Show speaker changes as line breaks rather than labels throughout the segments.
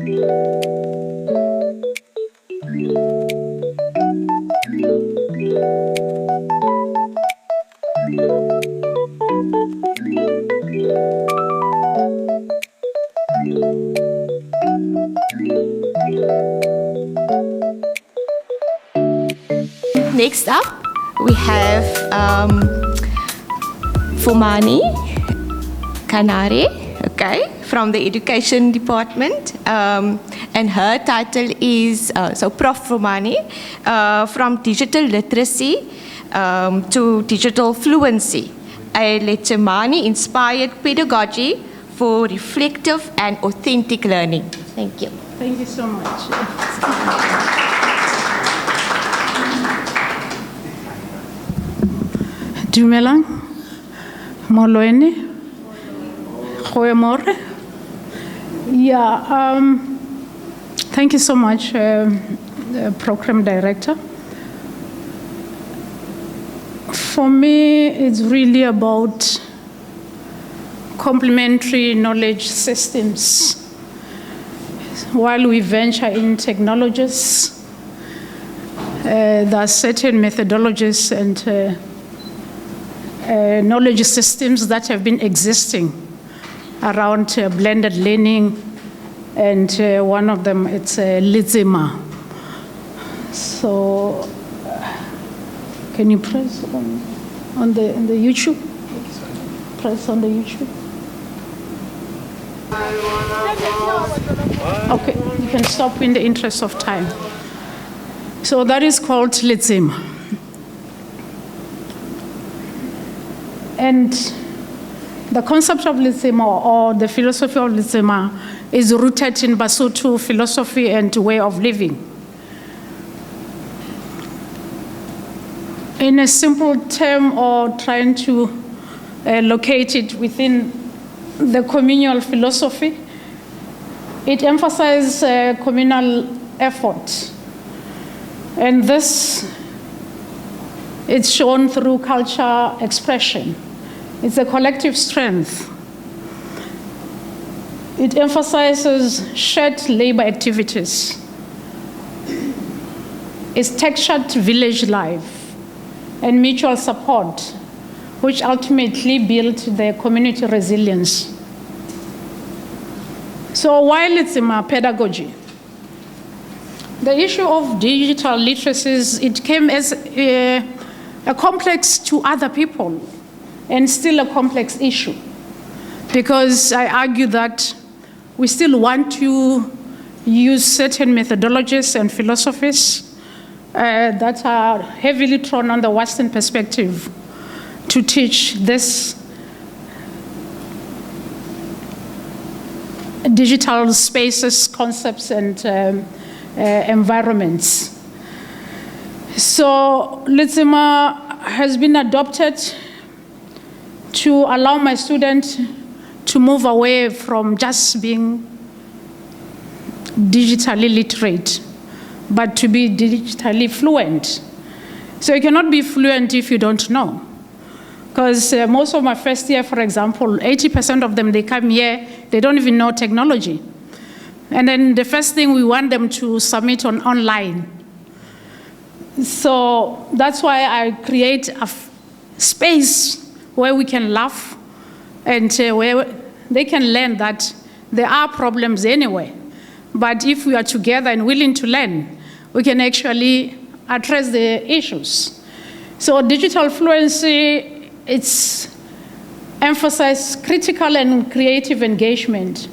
Next up, we have Fumane Khanare, okay, from the Education Department. And her title is, Prof. Fumane, from Digital Literacy to Digital Fluency, a Lettermani-inspired pedagogy for reflective and authentic learning. Thank you.
Thank you so much. Dumelang, Molweni, Goeiemorgen. Yeah, thank you so much, Program Director. For me, it's really about complementary knowledge systems. While we venture in technologies, there are certain methodologies and knowledge systems that have been existing around blended learning, and one of them, it's Lizima. So, can you press on the YouTube? Press on the YouTube. Okay, you can stop in the interest of time. So that is called Lizima. And the concept of Lizima, or the philosophy of Lizima, is rooted in Basotho philosophy and way of living. In a simple term, or trying to locate it within the communal philosophy, it emphasizes communal effort. And this is shown through culture expression. It's a collective strength. It emphasizes shared labor activities. It's textured village life and mutual support, which ultimately build the community resilience. So while it's in my pedagogy, the issue of digital literacies, it came as a complex to other people, and still a complex issue, because I argue that we still want to use certain methodologies and philosophies that are heavily drawn on the Western perspective to teach this digital spaces, concepts, and environments. So Lizima has been adopted to allow my students to move away from just being digitally literate, but to be digitally fluent. So you cannot be fluent if you don't know. Because most of my first year, for example, 80% of them, they come here, they don't even know technology. And then the first thing we want them to submit online. So that's why I create a space where we can laugh and where they can learn that there are problems anyway. But if we are together and willing to learn, we can actually address the issues. So digital fluency, it's emphasized critical and creative engagement.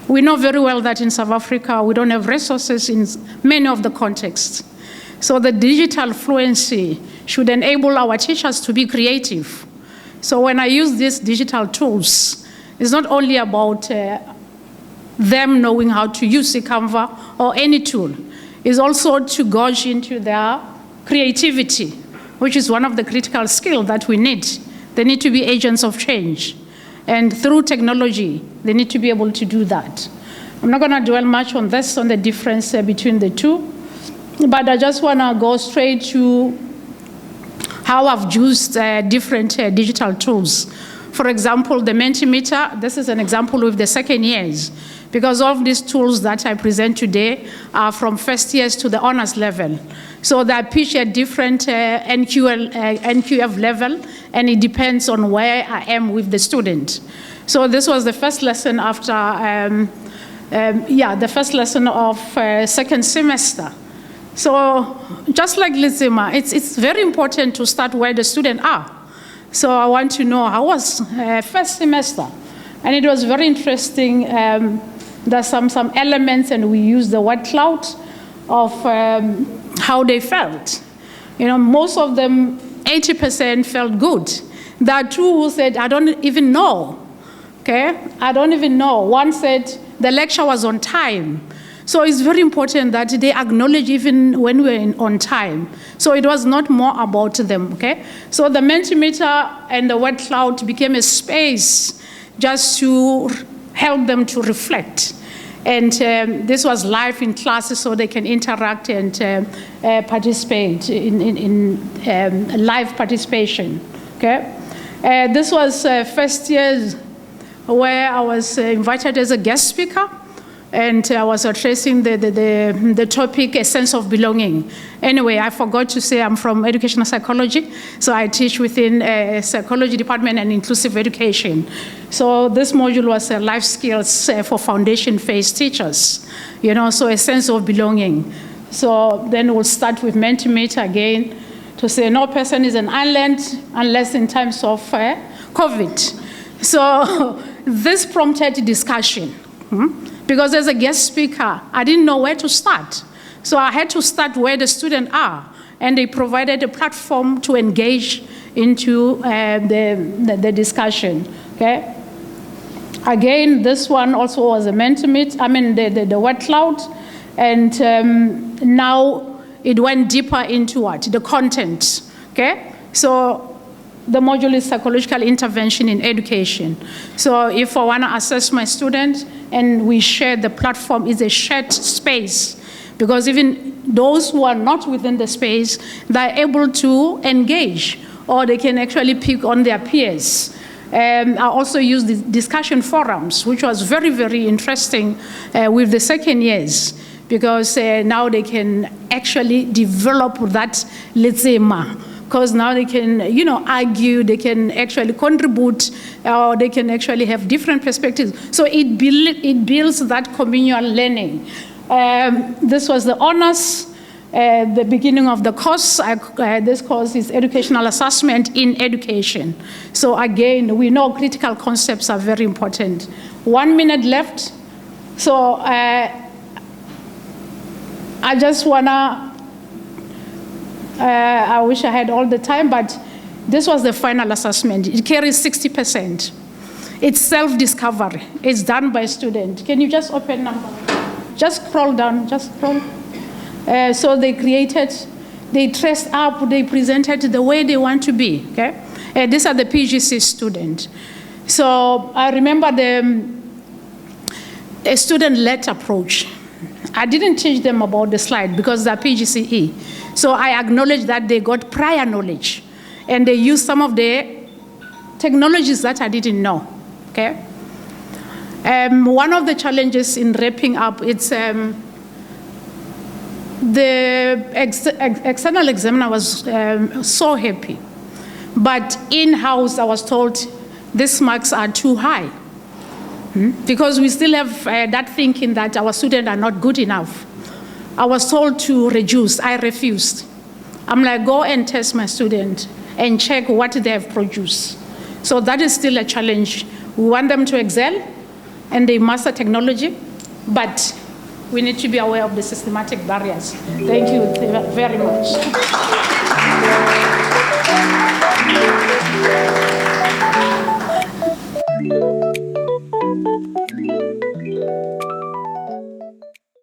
We know very well that in South Africa, we don't have resources in many of the contexts. So the digital fluency should enable our teachers to be creative. So when I use these digital tools, it's not only about them knowing how to use the Canva or any tool. It's also to gauge into their creativity, which is one of the critical skills that we need. They need to be agents of change. And through technology, they need to be able to do that. I'm not going to dwell much on this, on the difference between the two, but I just want to go straight to how I've used different digital tools. For example, the Mentimeter, this is an example with the second years, because all of these tools that I present today are from first years to the honors level. So they are pitched at different NQF level, and it depends on where I am with the student. So this was the first lesson after, the first lesson of second semester. So just like Lizima, it's very important to start where the students are. So I want to know how was first semester. And it was very interesting. There's some elements, and we use the word cloud of how they felt. You know, most of them, 80% felt good. There are two who said, I don't even know. Okay, I don't even know. One said the lecture was on time. So it's very important that they acknowledge even when we're on time. So it was not more about them, okay? So the Mentimeter and the word cloud became a space just to help them to reflect. And this was live in classes so they can interact and participate in live participation, okay? This was first year where I was invited as a guest speaker, and I was addressing the topic, a sense of belonging. Anyway, I forgot to say I'm from educational psychology, so I teach within a psychology department and inclusive education. So this module was life skills for foundation phase teachers, you know, so a sense of belonging. So then we'll start with Mentimeter again to say no person is an island unless in times of COVID. So this prompted discussion. Because as a guest speaker, I didn't know where to start. So I had to start where the students are. And they provided a platform to engage into the discussion, okay? Again, this one also was a Mentimeter, the word cloud. And now it went deeper into what? The content, okay? So the module is psychological intervention in education. So if I want to assess my student and we share the platform, is a shared space, because even those who are not within the space, they're able to engage, or they can actually pick on their peers. I also used the discussion forums, which was very, very interesting with the second years, because now they can actually develop that lezema. Because now they can, you know, argue, they can actually contribute, or they can actually have different perspectives. So it builds that communal learning. This was the honors, the beginning of the course. This course is educational assessment in education. So again, we know critical concepts are very important. 1 minute left. So I just wanna, I wish I had all the time, but this was the final assessment. It carries 60%. It's self-discovery. It's done by a student. Can you just open number? Just scroll down, just scroll. So they created, they dressed up, they presented the way they want to be, okay? These are the PGC students. So I remember a student-led approach. I didn't teach them about the slide because they're PGCE. So I acknowledge that they got prior knowledge, and they used some of the technologies that I didn't know, okay? One of the challenges in wrapping up, it's the external examiner was so happy. But in-house, I was told these marks are too high. Because we still have that thinking that our students are not good enough. I was told to reduce. I refused. I'm like, go and test my student and check what they have produced. So that is still a challenge. We want them to excel and they master technology, but we need to be aware of the systematic barriers. Thank you very much.